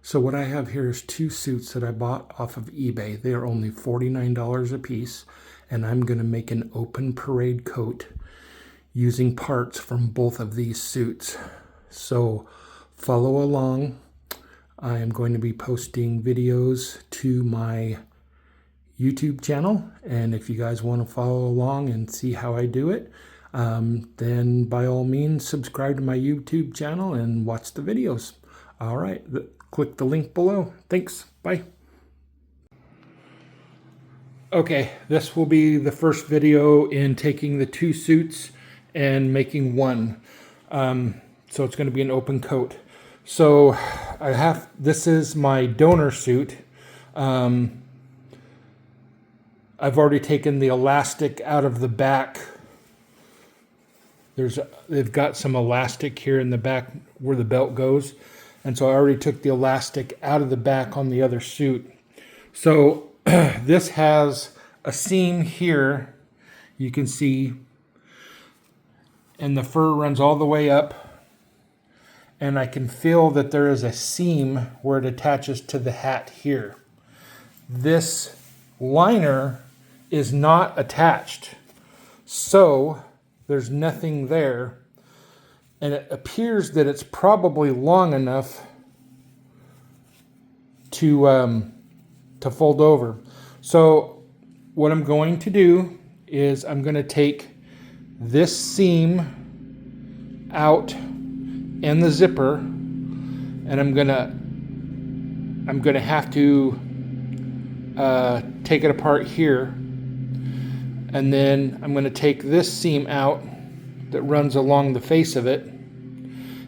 So what I have here is two suits that I bought off of eBay. They are only $49 a piece, and I'm going to make an open parade coat using parts from both of these suits. So follow along. I am going to be posting videos to my YouTube channel, and if you guys want to follow along and see how I do it, then by all means subscribe to my YouTube channel and watch the videos. All right, click the link below. Thanks. Bye. Okay, this will be the first video in taking the two suits and making one. So it's going to be an open coat. So this is my donor suit. I've already taken the elastic out of the back. They've got some elastic here in the back where the belt goes. And so I already took the elastic out of the back on the other suit. So this has a seam here, you can see, and the fur runs all the way up. And I can feel that there is a seam where it attaches to the hat here. This liner is not attached, so there's nothing there. And it appears that it's probably long enough to fold over. So what I'm going to do is I'm going to take this seam out and the zipper, and I'm gonna have to take it apart here, and then I'm going to take this seam out that runs along the face of it.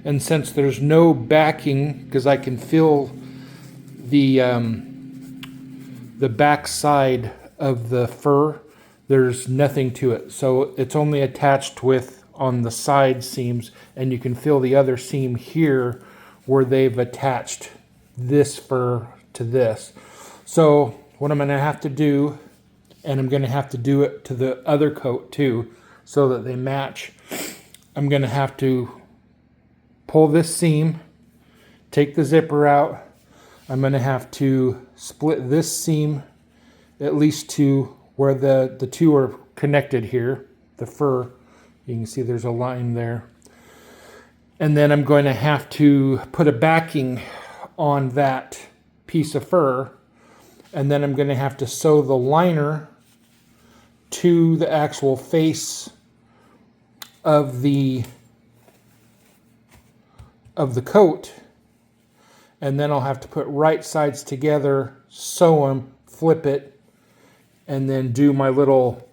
And since there's no backing, because I can feel the back side of the fur, there's nothing to it. So it's only attached with on the side seams, and you can feel the other seam here where they've attached this fur to this. So what I'm going to have to do, and I'm going to have to do it to the other coat too, so that they match, I'm going to have to pull this seam, take the zipper out. I'm going to have to split this seam at least to where the two are connected here, the fur. You can see there's a line there. And then I'm going to have to put a backing on that piece of fur. And then I'm going to have to sew the liner to the actual face of the coat, and then I'll have to put right sides together, sew them, flip it, and then do my little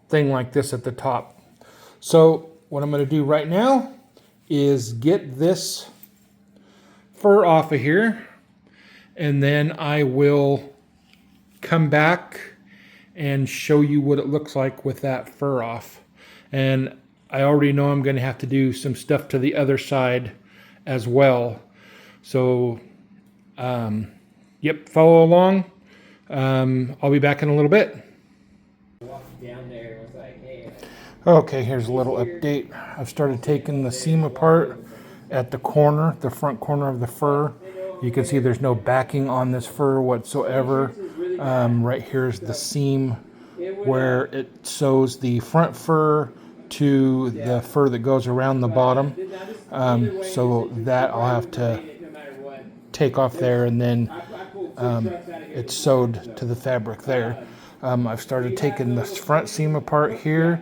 thing like this at the top. So what I'm going to do right now is get this fur off of here, and then I will come back and show you what it looks like with that fur off. And I already know I'm going to have to do some stuff to the other side as well. So, yep, follow along. I'll be back in a little bit. Okay, here's a little update. I've started taking the seam apart at the corner, the front corner of the fur. You can see there's no backing on this fur whatsoever. Right here is the seam where it sews the front fur to the fur that goes around the bottom. So that I'll have to take off there, and then it's sewed to the fabric there. I've started taking the front seam apart here.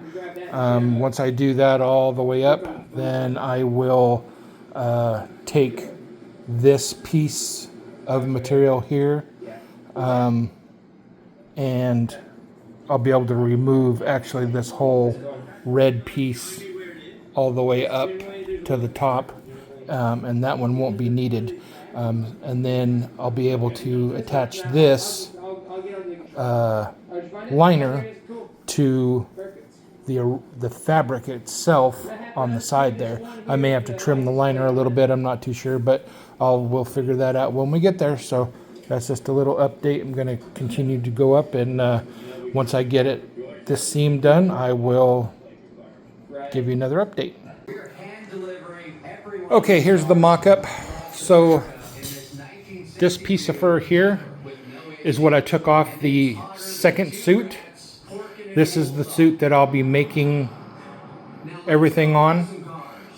Once I do that all the way up, then I will take this piece of material here, and I'll be able to remove actually this whole red piece all the way up to the top, and that one won't be needed. And then I'll be able to attach this liner to the fabric itself on the side there. I may have to trim the liner a little bit, I'm not too sure, but we'll figure that out when we get there. So that's just a little update. I'm going to continue to go up, and once I get this seam done, I will give you another update. Okay, here's the mock-up. So this piece of fur here is what I took off the second suit. This is the suit that I'll be making everything on.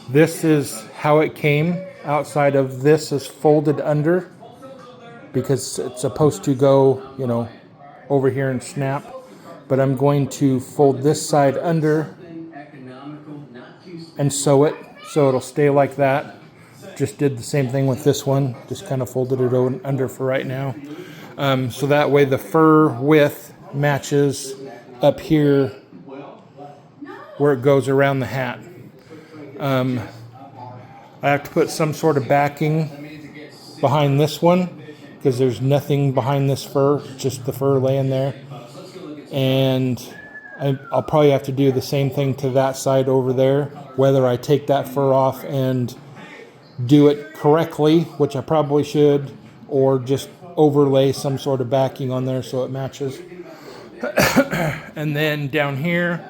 This is how it came. Outside of this is folded under because it's supposed to go, you know, over here and snap. But I'm going to fold this side under and sew it so it'll stay like that. Just did the same thing with this one. Just kind of folded it under for right now. So that way the fur width matches up here where it goes around the hat. I have to put some sort of backing behind this one because there's nothing behind this fur, just the fur laying there. And I'll probably have to do the same thing to that side over there, whether I take that fur off and do it correctly, which I probably should, or just overlay some sort of backing on there so it matches. And then down here,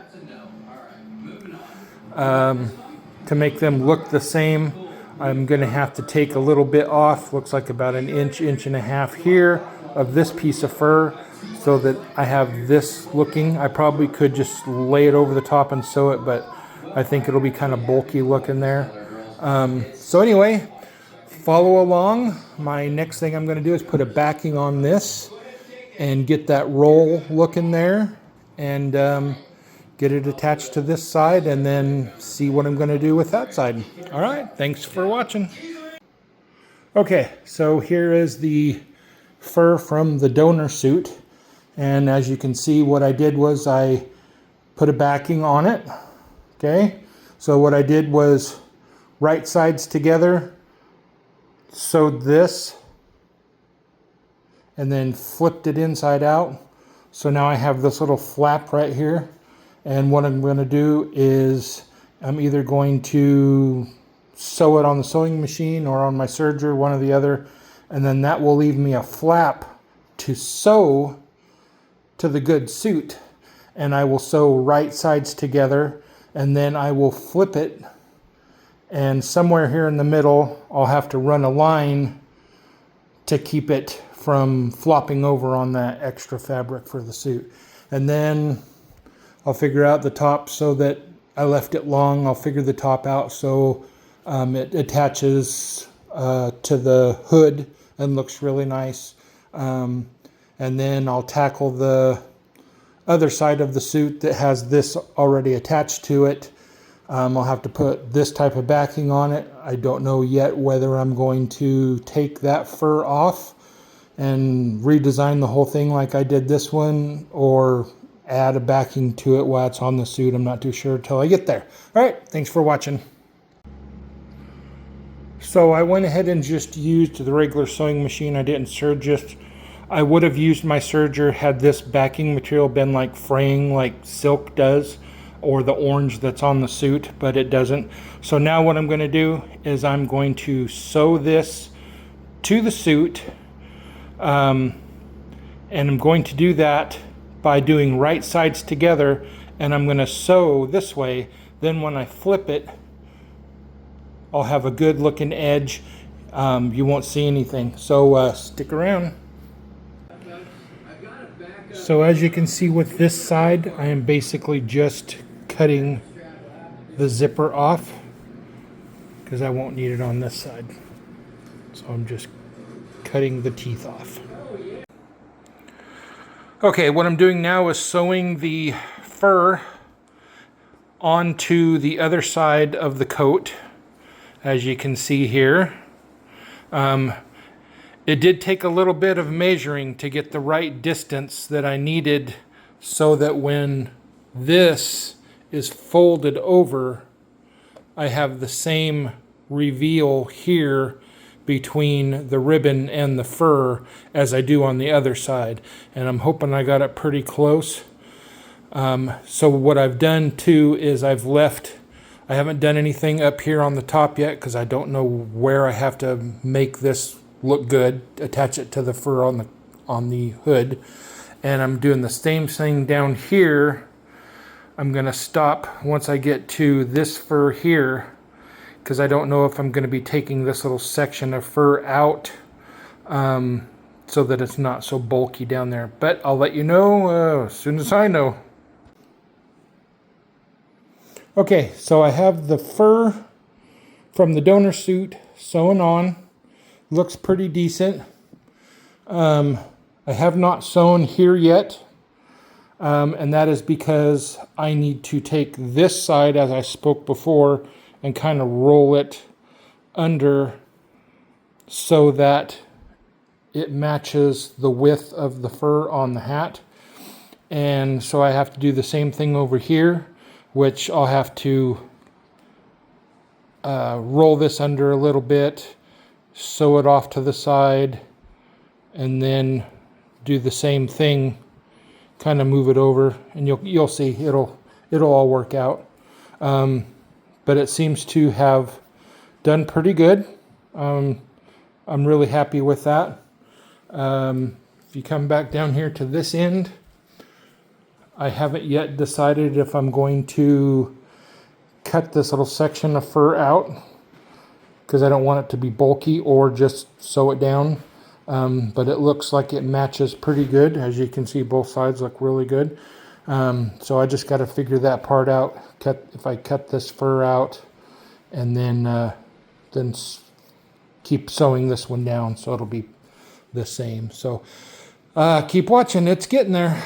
to make them look the same, I'm going to have to take a little bit off, looks like about an inch, inch and a half here of this piece of fur so that I have this looking. I probably could just lay it over the top and sew it, but I think it'll be kind of bulky looking there. So anyway, follow along. My next thing I'm going to do is put a backing on this and get that roll looking there and get it attached to this side and then see what I'm going to do with that side. All right, thanks for watching. Okay, so here is the fur from the donor suit. And as you can see, what I did was I put a backing on it. Okay, so what I did was right sides together, sewed this, and then flipped it inside out. So now I have this little flap right here. And what I'm going to do is I'm either going to sew it on the sewing machine or on my serger, one or the other. And then that will leave me a flap to sew to the good suit. And I will sew right sides together. And then I will flip it. And somewhere here in the middle, I'll have to run a line to keep it from flopping over on that extra fabric for the suit. And then I'll figure out the top so that I left it long. I'll figure the top out so it attaches to the hood and looks really nice. And then I'll tackle the other side of the suit that has this already attached to it. I'll have to put this type of backing on it. I don't know yet whether I'm going to take that fur off and redesign the whole thing like I did this one, or add a backing to it while it's on the suit. I'm not too sure until I get there. All right, thanks for watching. So I went ahead and just used the regular sewing machine. I didn't serge it. I would have used my serger had this backing material been like fraying like silk does, or the orange that's on the suit, but it doesn't. So now what I'm going to do is I'm going to sew this to the suit, and I'm going to do that by doing right sides together, and I'm going to sew this way. Then when I flip it, I'll have a good looking edge. You won't see anything, so stick around. So as you can see with this side, I am basically just cutting the zipper off because I won't need it on this side. So I'm just cutting the teeth off. Okay, what I'm doing now is sewing the fur onto the other side of the coat, as you can see here. It did take a little bit of measuring to get the right distance that I needed so that when this is folded over, I have the same reveal here between the ribbon and the fur as I do on the other side. And I'm hoping I got it pretty close. So what I've done too is I haven't done anything up here on the top yet because I don't know where I have to make this look good, attach it to the fur on the hood. And I'm doing the same thing down here. I'm going to stop once I get to this fur here, because I don't know if I'm going to be taking this little section of fur out so that it's not so bulky down there. But I'll let you know as soon as I know. Okay, so I have the fur from the donor suit sewn on. Looks pretty decent. I have not sewn here yet, and that is because I need to take this side, as I spoke before, and kind of roll it under so that it matches the width of the fur on the hat. And so I have to do the same thing over here, which I'll have to roll this under a little bit, sew it off to the side, and then do the same thing, kind of move it over, and you'll see it'll all work out. But it seems to have done pretty good. I'm really happy with that. If you come back down here to this end, I haven't yet decided if I'm going to cut this little section of fur out because I don't want it to be bulky, or just sew it down. But it looks like it matches pretty good. As you can see, both sides look really good. So I just got to figure that part out. If I cut this fur out, and then keep sewing this one down so it'll be the same. So keep watching, it's getting there.